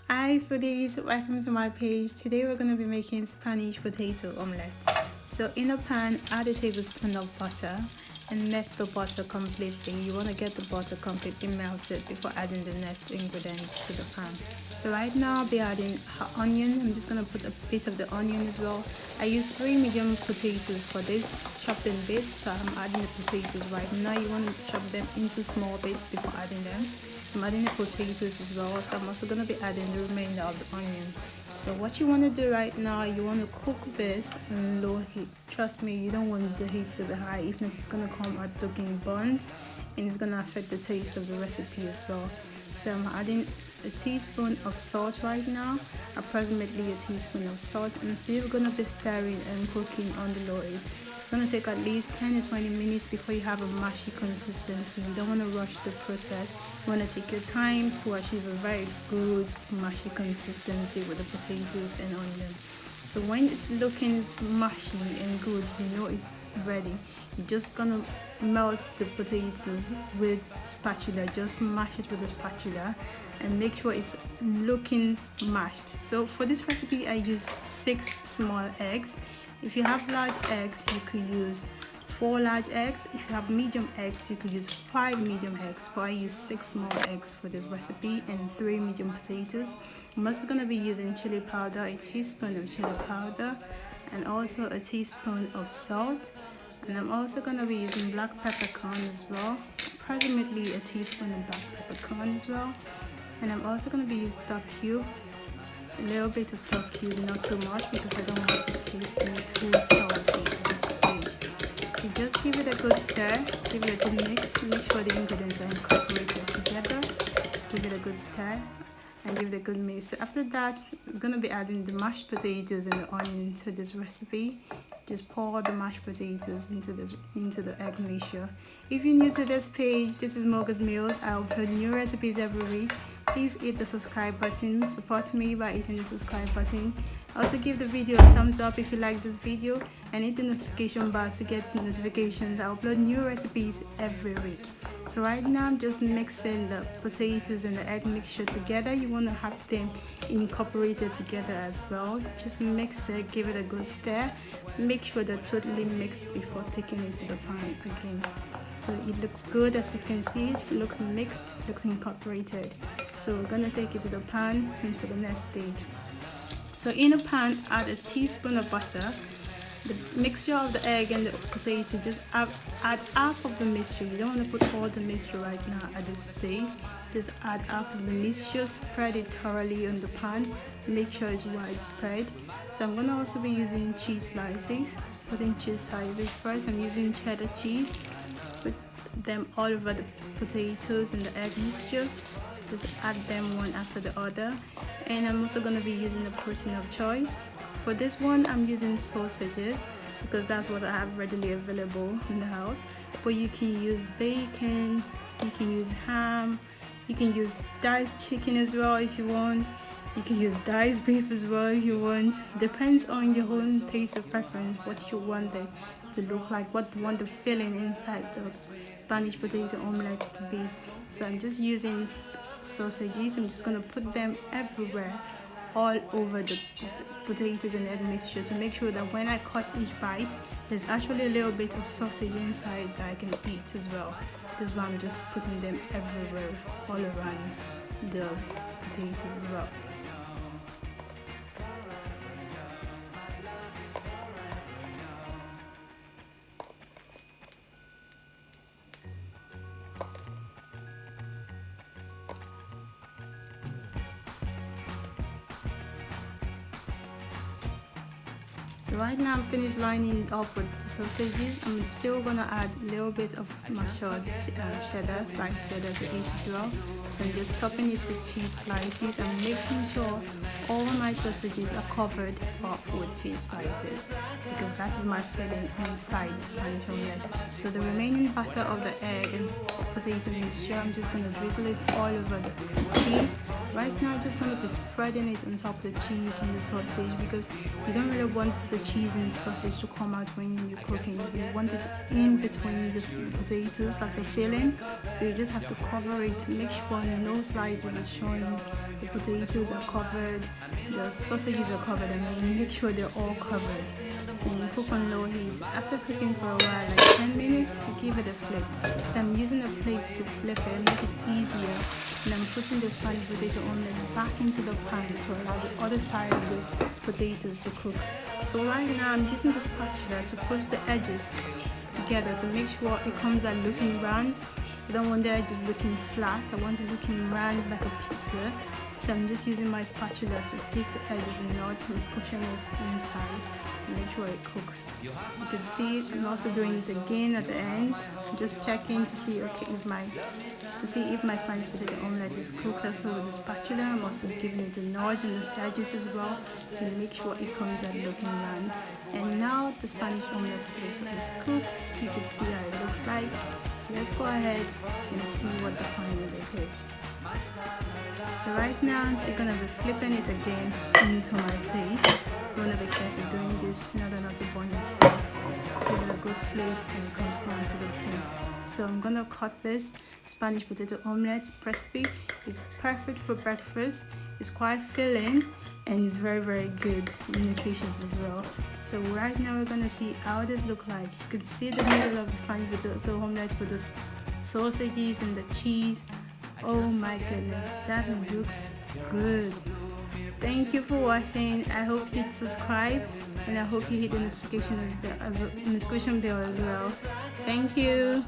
Hi foodies, welcome to my page. Today we're going to be making Spanish potato omelette. So in a pan, add a tablespoon of butter and melt the butter completely. You want to get the butter completely melted before adding the next ingredients to the pan. So right now I'll be adding onion. I'm just going to put a bit of the onion as well. I used 3 medium potatoes for this, chopped in bits. So I'm adding the potatoes right now. You want to chop them into small bits before adding them. I'm adding the potatoes as well, so I'm also going to be adding the remainder of the onion. So what you want to do right now, you want to cook this on low heat. Trust me, you don't want the heat to be high, if not it's going to come out looking burnt and it's going to affect the taste of the recipe as well. So I'm adding a teaspoon of salt right now, approximately a teaspoon of salt, and I'm still going to be stirring and cooking on the low heat. It's going to take at least 10 to 20 minutes before you have a mushy consistency. You don't want to rush the process. You want to take your time to achieve a very good mushy consistency with the potatoes and onion. So when it's looking mushy and good, you know it's ready. You're just going to melt the potatoes with spatula. Just mash it with a spatula and make sure it's looking mashed. So for this recipe, I use 6 small eggs. If you have large eggs, you could use 4 large eggs. If you have medium eggs, you could use 5 medium eggs, but I use 6 small eggs for this recipe and 3 medium potatoes. I'm also going to be using chili powder, a teaspoon of chili powder, and also a teaspoon of salt. And I'm also going to be using black peppercorn as well, approximately a teaspoon of black peppercorn as well. And I'm also going to be using stock cube, a little bit of stock cube, not too much because I don't want it to taste too salty at this stage. So just give it a good stir, give it a good mix, make sure the ingredients are incorporated together, give it a good stir and give it a good mix. So after that, I'm going to be adding the mashed potatoes and the onion to this recipe. Just pour the mashed potatoes into the egg mixture. If you're new to this page, this is Moga's Meals. I upload new recipes every week. Please hit the subscribe button. Support me by hitting the subscribe button. Also give the video a thumbs up if you like this video and hit the notification bar to get notifications. I upload new recipes every week. So right now I'm just mixing the potatoes and the egg mixture together. You want to have them incorporated together as well. Just mix it, give it a good stir. Make sure they're totally mixed before taking it to the pan again. So it looks good, as you can see. It looks mixed, looks incorporated. So we're gonna take it to the pan and for the next stage. So in a pan, add a teaspoon of butter. The mixture of the egg and the potato, just add half of the mixture. You don't want to put all the mixture right now at this stage. Just add half of the mixture, spread it thoroughly on the pan. Make sure it's widespread. So I'm going to also be using cheese slices. Putting cheese slices first. I'm using cheddar cheese. Put them all over the potatoes and the egg mixture. Just add them one after the other. And I'm also going to be using the protein of choice. For this one, I'm using sausages because that's what I have readily available in the house. But you can use bacon, you can use ham, you can use diced chicken as well if you want. You can use diced beef as well if you want. Depends on your own taste of preference, what you want it to look like, what you want the filling inside the Spanish potato omelette to be. So I'm just using sausages. I'm just going to put them everywhere, all over the potatoes and egg mixture, to make sure that when I cut each bite, there's actually a little bit of sausage inside that I can eat as well. That's why I'm just putting them everywhere, all around the potatoes as well. So right now I'm finished lining it up with the sausages. I'm still gonna add a little bit of mashed cheddar, sliced cheddar to eat as well. So I'm just topping it with cheese slices and making sure all my sausages are covered up with cheese slices because that is my filling inside the Spanish omelette. So the remaining batter of the egg and potato mixture, I'm just gonna drizzle it all over the cheese. Right now I'm just going to be spreading it on top of the cheese and the sausage, because you don't really want the cheese and sausage to come out when you're cooking. You want it in between the potatoes, like the filling. So you just have to cover it, make sure no slices are showing, the potatoes are covered, the sausages are covered, and then make sure they're all covered. So you cook on low heat. After cooking for a while, like 10 minutes, you give it a flip. So I'm using a plate to flip it, make it easier. And I'm putting the Spanish potato omelette back into the pan to allow the other side of the potatoes to cook. So right now I'm using the spatula to push the edges together to make sure it comes out looking round. I don't want the edges looking flat, I want it looking round like a pizza. So I'm just using my spatula to dig the edges and not pushing it inside and make sure it cooks. You can see I'm also doing it again at the end, just checking to see if my Spanish potato omelette is cooked. Also with the spatula, I'm also giving it a nudge in the edges as well to make sure it comes out looking round. And now the Spanish omelette potato is cooked. You can see how it looks like. So let's go ahead and see what the final look is. So right now I'm still gonna be flipping it again into my plate. You wanna be careful doing this in order not to burn yourself. Give it a good flip when it comes down to the plate. So I'm gonna cut this Spanish potato omelette recipe. It's perfect for breakfast. It's quite filling and it's very, very good and nutritious as well. So right now we're gonna see how this look like. You could see the middle of the Spanish potato omelette with the sausages and the cheese. Oh my goodness, that looks good. Thank you for watching. I hope you subscribe and I hope you hit the notification bell as well. Thank you.